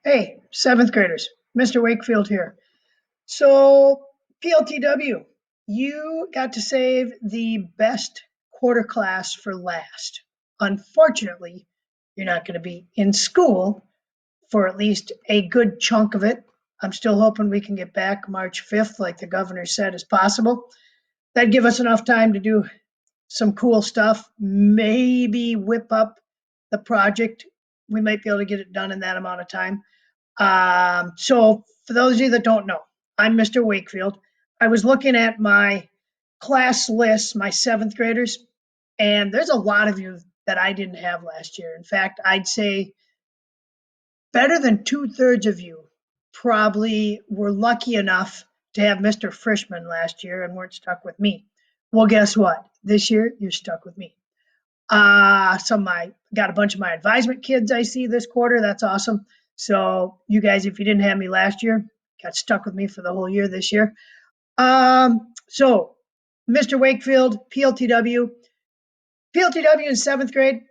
Hey, seventh graders, Mr. Wakefield here. So, PLTW, you got to save the best quarter class for last. Unfortunately, you're not going to be in school for at least a good chunk of it. I'm still hoping we can get back March 5th, like the governor said, as possible. That'd give us enough time to do some cool stuff, maybe whip up the project. We might be able to get it done in that amount of time. So for those of you that don't know, I'm Mr. Wakefield. I was looking at my class list, my seventh graders, and there's a lot of you that I didn't have last year. In fact, I'd say better than 2/3 of you probably were lucky enough to have Mr. Frischman last year and weren't stuck with me. Well, guess what? This year, you're stuck with me. Got a bunch of my advisement kids I see this quarter. That's awesome. So you guys, if you didn't have me last year, got stuck with me for the whole year this year. So Mr. Wakefield, PLTW in seventh grade,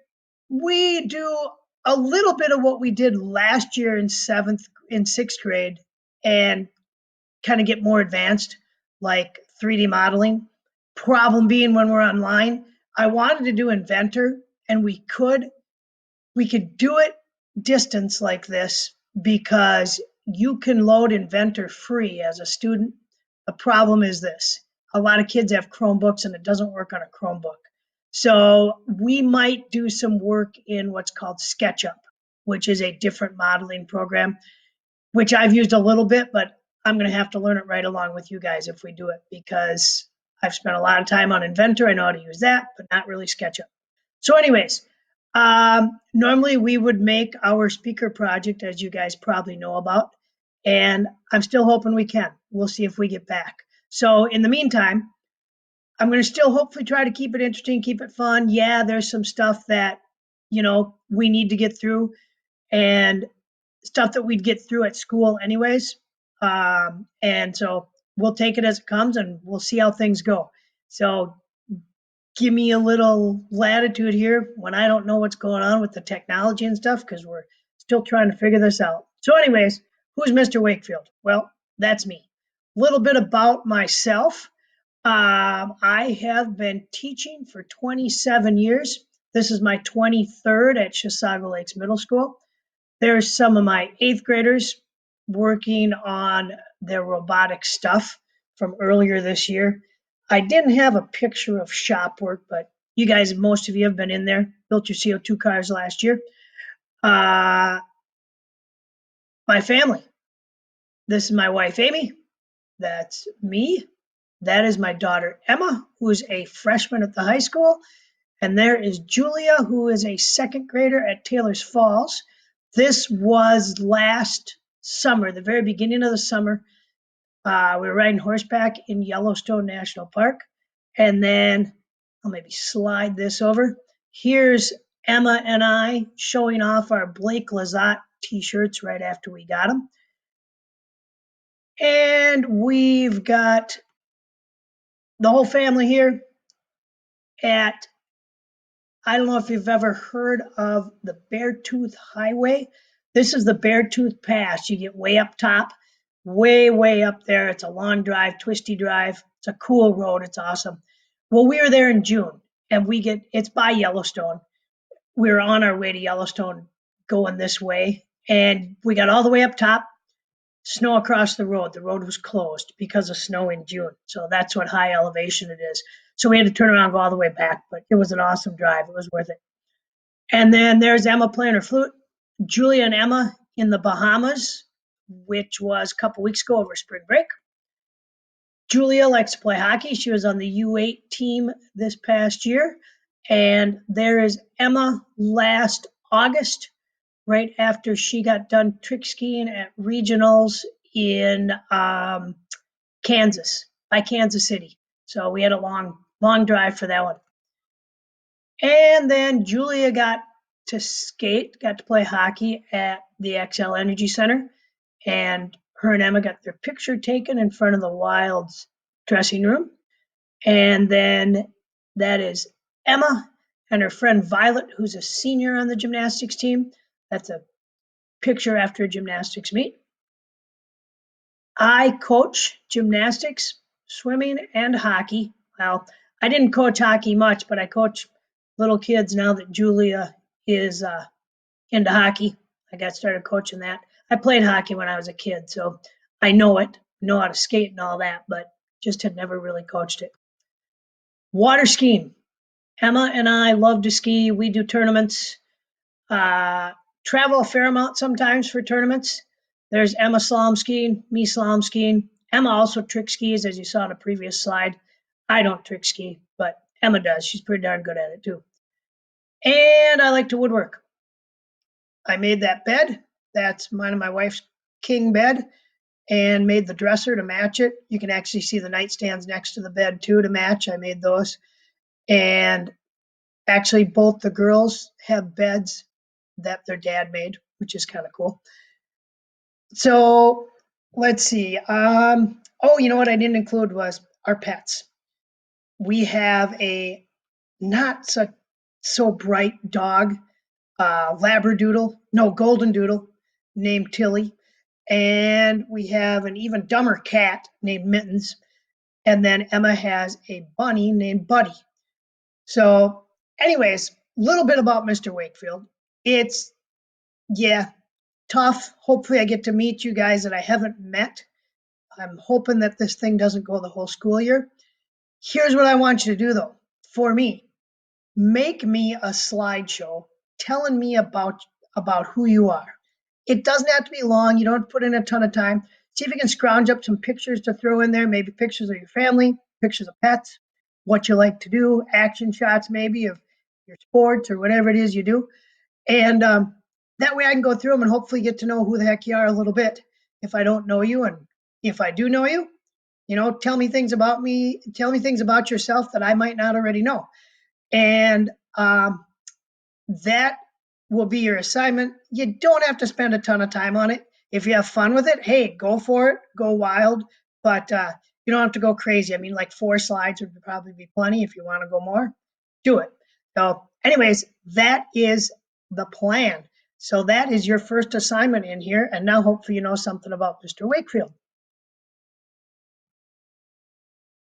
we do a little bit of what we did last year in sixth grade and kind of get more advanced, like 3D modeling. Problem being when we're online, I wanted to do Inventor and we could do it distance like this because you can load Inventor free as a student. The problem is this: a lot of kids have Chromebooks and it doesn't work on a Chromebook. So we might do some work in what's called SketchUp, which is a different modeling program, which I've used a little bit, but I'm going to have to learn it right along with you guys if we do it because I've spent a lot of time on Inventor. I know how to use that, but not really SketchUp. So, anyways, normally we would make our speaker project, as you guys probably know about, and I'm still hoping we can. We'll see if we get back. So, in the meantime, I'm going to still hopefully try to keep it interesting, keep it fun. Yeah, there's some stuff that, we need to get through and stuff that we'd get through at school anyways. And so we'll take it as it comes and we'll see how things go. So give me a little latitude here when I don't know what's going on with the technology and stuff because we're still trying to figure this out. So, anyways, who's Mr. Wakefield? Well, that's me. A little bit about myself. I have been teaching for 27 years. This is my 23rd at Chisago Lakes Middle School. There's some of my eighth graders working on their robotic stuff from earlier this year. I didn't have a picture of shop work, but you guys, most of you have been in there, built your CO2 cars last year. My family. This is my wife, Amy. That's me. That is my daughter, Emma, who is a freshman at the high school. And there is Julia, who is a second grader at Taylor's Falls. This was last summer, the very beginning of the summer. We were riding horseback in Yellowstone National Park. And then I'll maybe slide this over. Here's Emma and I showing off our Blake Lizotte t-shirts right after we got them. And we've got the whole family here at, I don't know if you've ever heard of the Beartooth Highway. This is the Beartooth Pass. You get way up top, way up there. It's a long drive, twisty drive. It's a cool road. It's awesome. Well, we were there in June and it's by Yellowstone. We were on our way to Yellowstone going this way and we got all the way up top, snow across the road. The road was closed because of snow in June. So that's what high elevation it is. So we had to turn around and go all the way back, but it was an awesome drive. It was worth it. And then there's Emma playing her flute. Julia and Emma in the Bahamas, which was a couple weeks ago over spring break. Julia likes to play hockey. She was on the U8 team this past year. And there is Emma last August, right after she got done trick skiing at regionals in Kansas, by Kansas City. So we had a long drive for that one. And then Julia got to skate, got to play hockey at the Xcel Energy Center. And her and Emma got their picture taken in front of the Wilds dressing room. And then that is Emma and her friend Violet, who's a senior on the gymnastics team. That's a picture after a gymnastics meet. I coach gymnastics, swimming, and hockey. Well, I didn't coach hockey much, but I coach little kids now that Julia is into hockey. I got started coaching that. I played hockey when I was a kid, so I know it, know how to skate and all that, but just had never really coached it. Water skiing. Emma and I love to ski. We do tournaments, uh, travel a fair amount sometimes for tournaments. There's Emma slalom skiing, me slalom skiing. Emma also trick skis, as you saw in a previous slide. I don't trick ski, but Emma does. She's pretty darn good at it too. And I like to woodwork. I made that bed. That's mine and my wife's king bed, and made the dresser to match it. You can actually see the nightstands next to the bed too to match. I made those. And actually, both the girls have beds that their dad made, which is kind of cool. So let's see. Oh, you know what I didn't include was our pets. We have a not so bright dog, Labradoodle, no, Golden Doodle, named Tilly. And we have an even dumber cat named Mittens. And then Emma has a bunny named Buddy. So, anyways, a little bit about Mr. Wakefield. It's, yeah, tough. Hopefully, I get to meet you guys that I haven't met. I'm hoping that this thing doesn't go the whole school year. Here's what I want you to do, though, for me. Make me a slideshow telling me about who you are. It doesn't have to be long. You don't have to put in a ton of time. See if you can scrounge up some pictures to throw in there, maybe pictures of your family, pictures of pets, what you like to do, action shots maybe of your sports or whatever it is you do. And that way I can go through them and hopefully get to know who the heck you are a little bit if I don't know you. And if I do know you, tell me things about me, tell me things about yourself that I might not already know. And that will be your assignment. You don't have to spend a ton of time on it. If you have fun with it, hey, go for it, go wild, but you don't have to go crazy. I mean, like 4 slides would probably be plenty. If you want to go more, do it. So, anyways, that is the plan. So that is your first assignment in here. And now hopefully you know something about Mr. Wakefield.